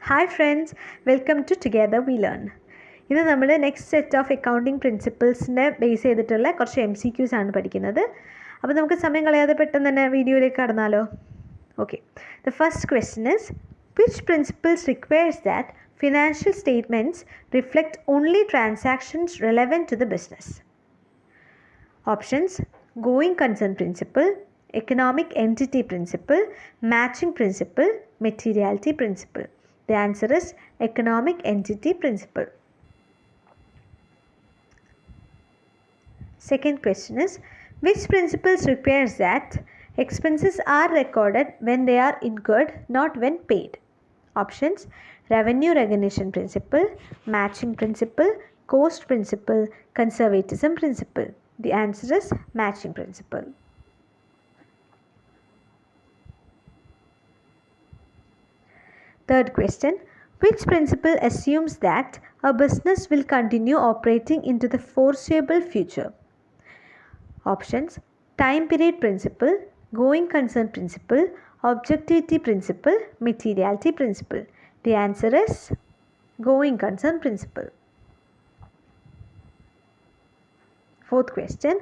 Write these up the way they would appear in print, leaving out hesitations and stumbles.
Hi friends, welcome to Together We Learn. ഇത് നമ്മൾ next set of accounting പ്രിൻസിപ്പിൾസിനെ base ചെയ്തിട്ടുള്ള കുറച്ച് MCQs ആണ് പഠിക്കുന്നത്. അപ്പോൾ നമുക്ക് സമയം കളയാതെ പെട്ടെന്ന് തന്നെ വീഡിയോയിലേക്ക് കടന്നാലോ. Okay, the first question is which principles requires that financial statements reflect only transactions relevant to the business? Options: going concern principle, economic entity principle, matching principle, materiality principle. The answer is economic entity principle. Second question is which principles requires that expenses are recorded when they are incurred, not when paid? Options: revenue recognition principle, matching principle, cost principle, conservatism principle. The answer is matching principle. Third question, which principle assumes that a business will continue operating into the foreseeable future? Options: time period principle, going concern principle, objectivity principle, materiality principle. The answer is going concern principle. Fourth question,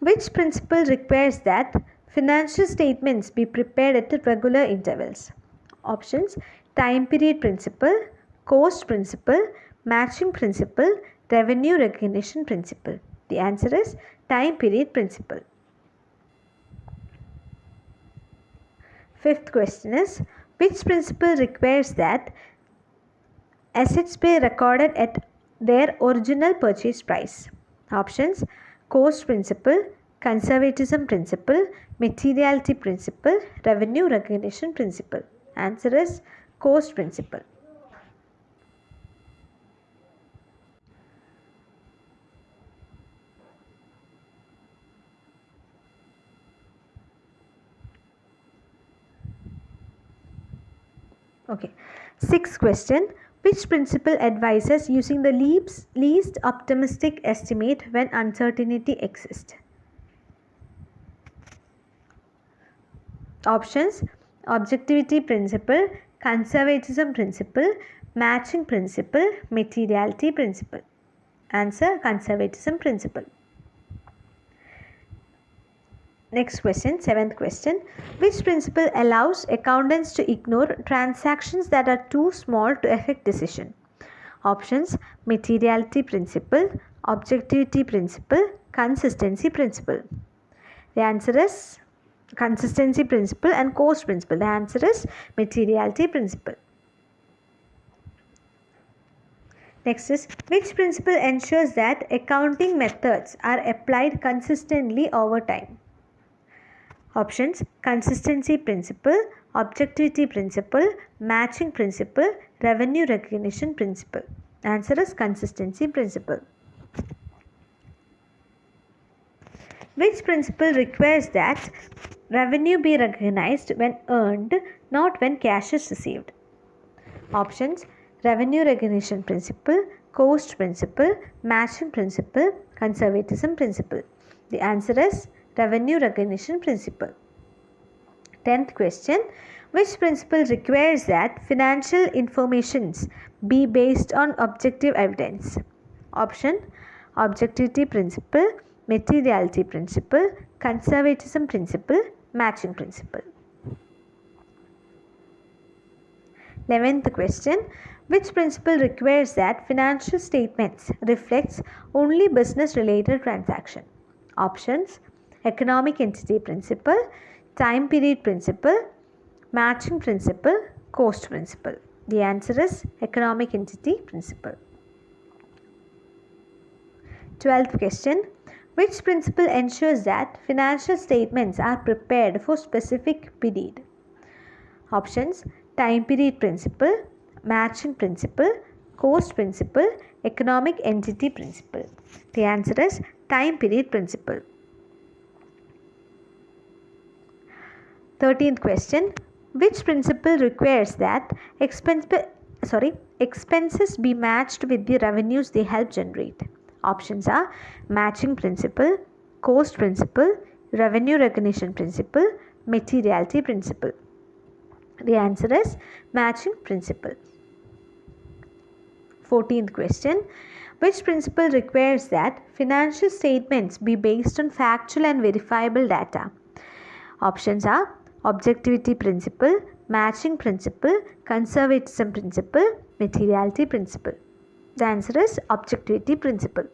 which principle requires that financial statements be prepared at regular intervals? Options: time period principle, cost principle, matching principle, revenue recognition principle. The answer is time period principle. Fifth question is which principle requires that assets be recorded at their original purchase price? Options: cost principle, conservatism principle, materiality principle, revenue recognition principle. Answer is cost principle. Okay. Sixth question, which principle advises using the least optimistic estimate when uncertainty exists? Options: objectivity principle, conservatism principle, matching principle, materiality principle. Answer: conservatism principle. Next question, seventh question, which principle allows accountants to ignore transactions that are too small to affect decision? Options: materiality principle, objectivity principle, consistency principle. The answer is consistency principle and cost principle. The answer is materiality principle. Next is which principle ensures that accounting methods are applied consistently over time? Options: consistency principle, objectivity principle, matching principle, revenue recognition principle. Answer is consistency principle. Which principle requires that revenue be recognized when earned, not when cash is received? Options: revenue recognition principle, cost principle, matching principle, conservatism principle. The answer is revenue recognition principle. 10th question, which principle requires that financial informations be based on objective evidence? Option: objectivity principle, materiality principle, conservatism principle, matching principle. 11th question, which principle requires that financial statements reflects only business related transaction? Options: economic entity principle, time period principle, matching principle, cost principle. The answer is economic entity principle. 12th question, which principle ensures that financial statements are prepared for specific period? Options: time period principle, matching principle, cost principle, economic entity principle. The answer is time period principle. 13th question, which principle requires that expenses be matched with the revenues they help generate? Options are matching principle, cost principle, revenue recognition principle, materiality principle. The answer is matching principle. 14th question. Which principle requires that financial statements be based on factual and verifiable data? Options are objectivity principle, matching principle, conservatism principle, materiality principle. The answer is objectivity principle.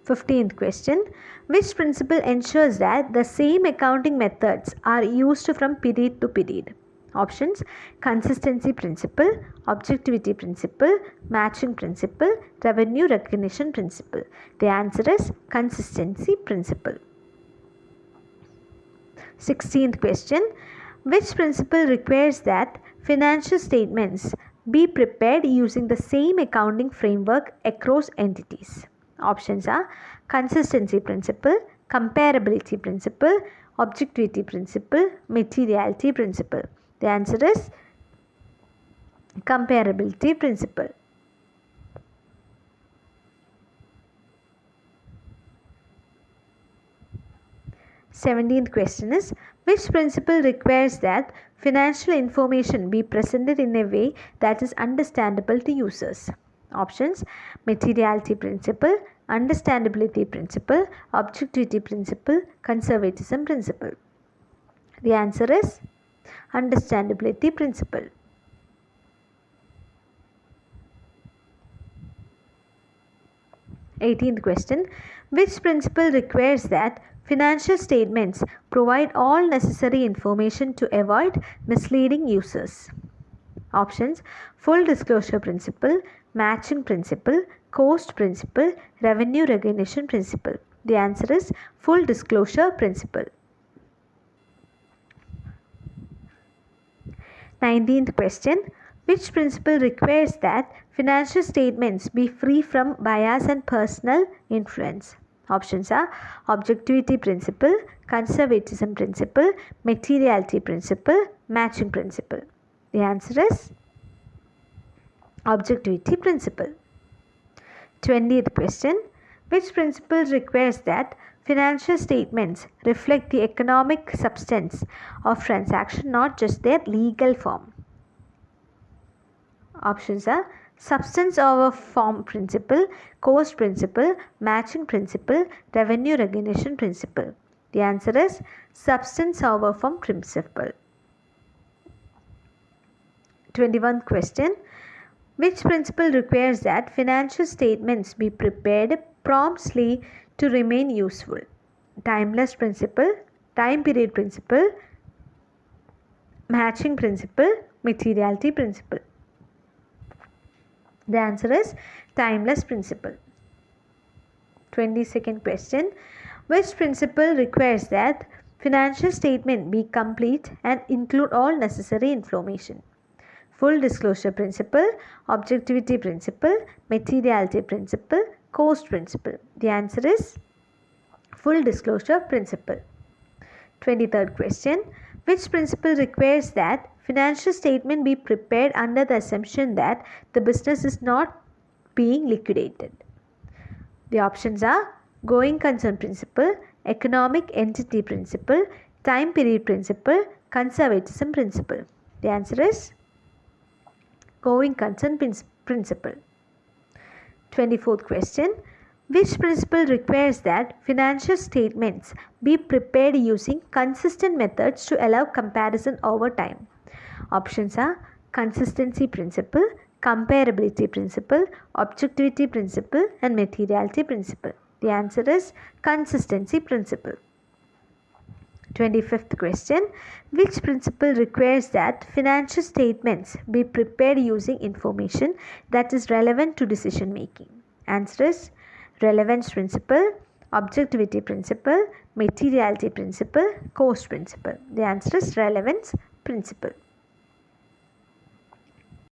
15th question. Which principle ensures that the same accounting methods are used from period to period? Options: consistency principle, objectivity principle, matching principle, revenue recognition principle. The answer is consistency principle. 16th question. Which principle requires that financial statements be prepared using the same accounting framework across entities? Options are consistency principle, comparability principle, objectivity principle, materiality principle. The answer is comparability principle. Seventeenth question is, which principle requires that financial information be presented in a way that is understandable to users? Options: materiality principle, understandability principle, objectivity principle, conservatism principle. The answer is understandability principle. 18th question. Which principle requires that financial statements provide all necessary information to avoid misleading users? Options: full disclosure principle, matching principle, cost principle, revenue recognition principle. The answer is full disclosure principle. 19th question. Which principle requires that financial statements be free from bias and personal influence? Options are objectivity principle, conservatism principle, materiality principle, matching principle. The answer is objectivity principle. 20th question. Which principle requires that financial statements reflect the economic substance of transaction, not just their legal form? Options are substance over form principle, cost principle, matching principle, revenue recognition principle. The answer is substance over form principle. 21st question. Which principle requires that financial statements be prepared promptly to remain useful? Timeless principle, time period principle, matching principle, materiality principle. The answer is timeless principle. 22nd question. Which principle requires that financial statement be complete and include all necessary information? Full disclosure principle, objectivity principle, materiality principle, cost principle. The answer is full disclosure principle. 23rd question. Which principle requires that financial statement be prepared under the assumption that the business is not being liquidated? The options are going concern principle, economic entity principle, time period principle, conservatism principle. The answer is going concern principle. 24th question. Which principle requires that financial statements be prepared using consistent methods to allow comparison over time? Options are consistency principle, comparability principle, objectivity principle, and materiality principle. The answer is consistency principle. 25th question. Which principle requires that financial statements be prepared using information that is relevant to decision making? Answer is relevance principle, objectivity principle, materiality principle, cost principle. The answer is relevance principle.